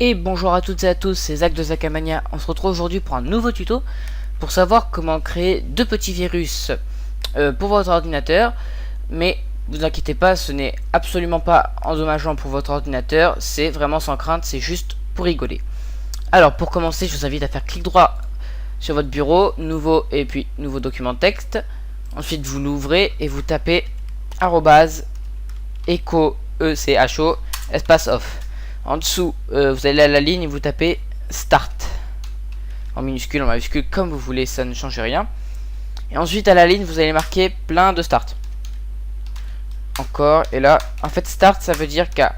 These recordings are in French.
Et bonjour à toutes et à tous, c'est Zach de Zachamania. On se retrouve aujourd'hui pour un nouveau tuto pour savoir comment créer deux petits virus pour votre ordinateur. Mais vous inquiétez pas, ce n'est absolument pas endommageant pour votre ordinateur, c'est vraiment sans crainte, c'est juste pour rigoler. Alors pour commencer, je vous invite à faire clic droit sur votre bureau, nouveau et puis nouveau document texte. Ensuite vous l'ouvrez et vous tapez @echo espace off. En dessous, vous allez à la ligne et vous tapez Start. En minuscule, en majuscule, comme vous voulez, ça ne change rien. Et ensuite, à la ligne, vous allez marquer plein de Start. Encore, et là, en fait, Start, ça veut dire qu'à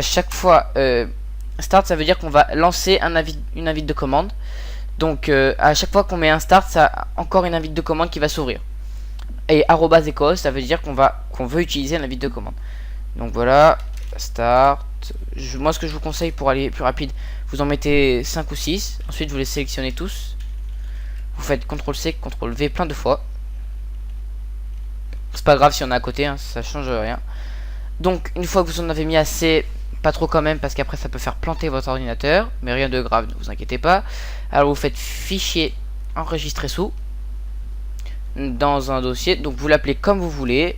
chaque fois, Start, ça veut dire qu'on va lancer une invite de commande. Donc, à chaque fois qu'on met un Start, ça a encore une invite de commande qui va s'ouvrir. Et @echo, ça veut dire qu'on veut utiliser l'invite de commande. Donc voilà, Start. Moi ce que je vous conseille pour aller plus rapide, vous en mettez 5 ou 6. Ensuite vous les sélectionnez tous. Vous faites CTRL-C, CTRL-V plein de fois. C'est pas grave si on est à côté, hein, ça change rien. Donc une fois que vous en avez mis assez, pas trop quand même, parce qu'après ça peut faire planter votre ordinateur. Mais rien de grave, ne vous inquiétez pas. Alors vous faites fichier enregistrer sous dans un dossier. Donc vous l'appelez comme vous voulez.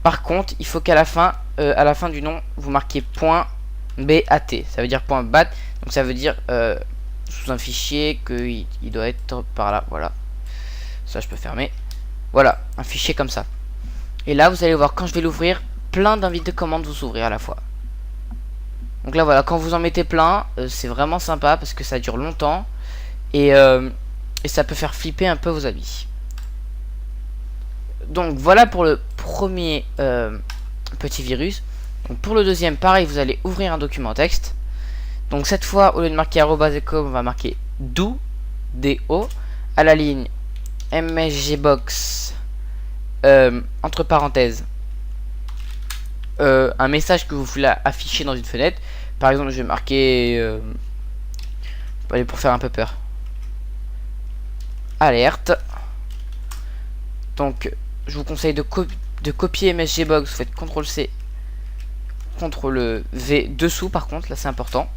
Par contre, il faut qu'à la fin du nom, vous marquez .bat. Ça veut dire .bat. Donc ça veut dire sous un fichier qu'il doit être par là. Voilà. Ça, je peux fermer. Voilà, un fichier comme ça. Et là, vous allez voir, quand je vais l'ouvrir, plein d'invites de commandes vont s'ouvrir à la fois. Donc là, voilà, quand vous en mettez plein, c'est vraiment sympa parce que ça dure longtemps. Et ça peut faire flipper un peu vos amis. Donc voilà pour le premier petit virus. Donc pour le deuxième, pareil, vous allez ouvrir un document texte. Donc cette fois, au lieu de marquer @echo, on va marquer do, do, à la ligne msgbox, entre parenthèses, un message que vous voulez afficher dans une fenêtre. Par exemple, je vais marquer, pour faire un peu peur, alerte. Donc je vous conseille de copier msgbox. Vous faites CTRL-C, CTRL-V dessous. Par contre, là c'est important.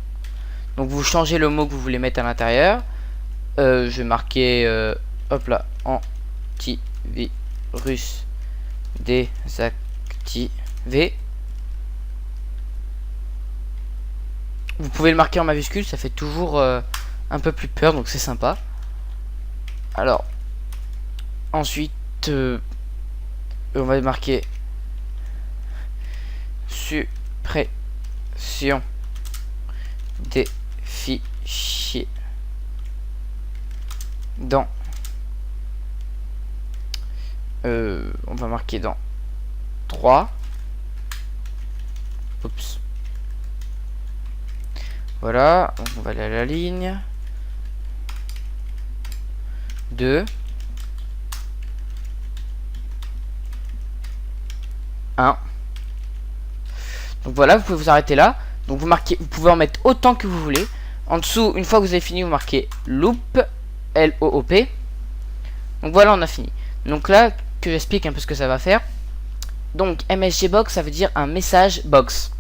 Donc vous changez le mot que vous voulez mettre à l'intérieur. Je vais marquer hop là, antivirus désactivé. Vous pouvez le marquer en majuscule, ça fait toujours un peu plus peur, donc c'est sympa. Alors ensuite, on va marquer suppression des fichiers dans on va marquer dans 3. Oups. Voilà, donc on va aller à la ligne 2, 1. Donc voilà, vous pouvez vous arrêter là. Donc vous pouvez en mettre autant que vous voulez. En dessous, une fois que vous avez fini, vous marquez loop, L-O-O-P. Donc voilà, on a fini. Donc là, que j'explique un peu ce que ça va faire. Donc msgbox, ça veut dire un message box,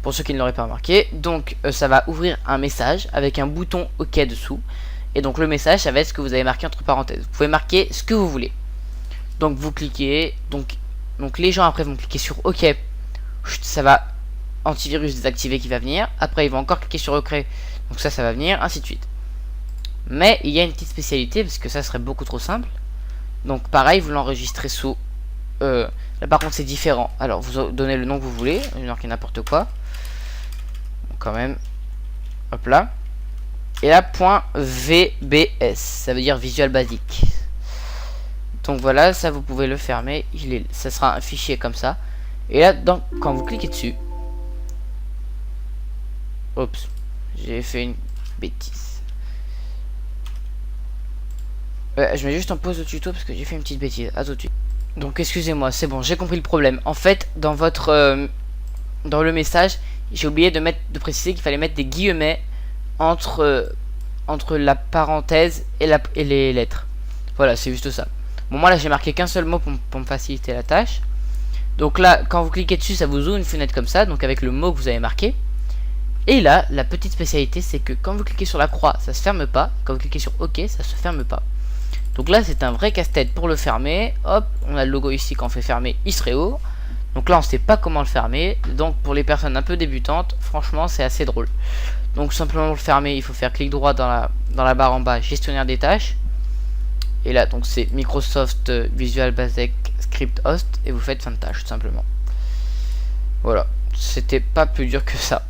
pour ceux qui ne l'auraient pas remarqué. Donc ça va ouvrir un message avec un bouton OK dessous. Et donc le message, ça va être ce que vous avez marqué entre parenthèses. Vous pouvez marquer ce que vous voulez. Donc vous cliquez. Donc les gens après vont cliquer sur OK. Ça va antivirus désactivé qui va venir. Après ils vont encore cliquer sur OK. Donc ça va venir, ainsi de suite. Mais il y a une petite spécialité, parce que ça serait beaucoup trop simple. Donc pareil, vous l'enregistrez sous là par contre c'est différent. Alors vous donnez le nom que vous voulez, je vais marquer n'importe quoi. Bon, quand même. Hop là. Et là .vbs, ça veut dire Visual Basic. Donc voilà, ça vous pouvez le fermer. Ça sera un fichier comme ça. Et là, quand vous cliquez dessus, oups, j'ai fait une bêtise. Je mets juste en pause le tuto parce que j'ai fait une petite bêtise. À tout de suite. Donc excusez-moi, c'est bon, j'ai compris le problème. En fait, dans le message, j'ai oublié de préciser qu'il fallait mettre des guillemets entre la parenthèse et les lettres. Voilà, c'est juste ça. Bon, moi là j'ai marqué qu'un seul mot pour me faciliter la tâche. Donc là, quand vous cliquez dessus, ça vous ouvre une fenêtre comme ça, donc avec le mot que vous avez marqué. Et là, la petite spécialité, c'est que quand vous cliquez sur la croix, ça se ferme pas. Quand vous cliquez sur OK, ça se ferme pas. Donc là, c'est un vrai casse-tête pour le fermer. Hop, on a le logo ici, quand on fait fermer, il serait haut. Donc là, on sait pas comment le fermer. Donc pour les personnes un peu débutantes, franchement, c'est assez drôle. Donc simplement pour le fermer, il faut faire clic droit dans la barre en bas, gestionnaire des tâches. Et là, donc c'est Microsoft Visual Basic Script Host. Et vous faites fin de tâche, tout simplement. Voilà, c'était pas plus dur que ça.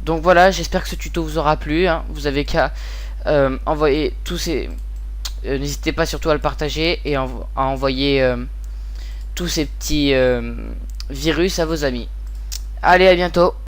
Donc voilà, j'espère que ce tuto vous aura plu. Hein. Vous avez qu'à envoyer tous ces... n'hésitez pas surtout à le partager et à envoyer tous ces petits virus à vos amis. Allez, à bientôt.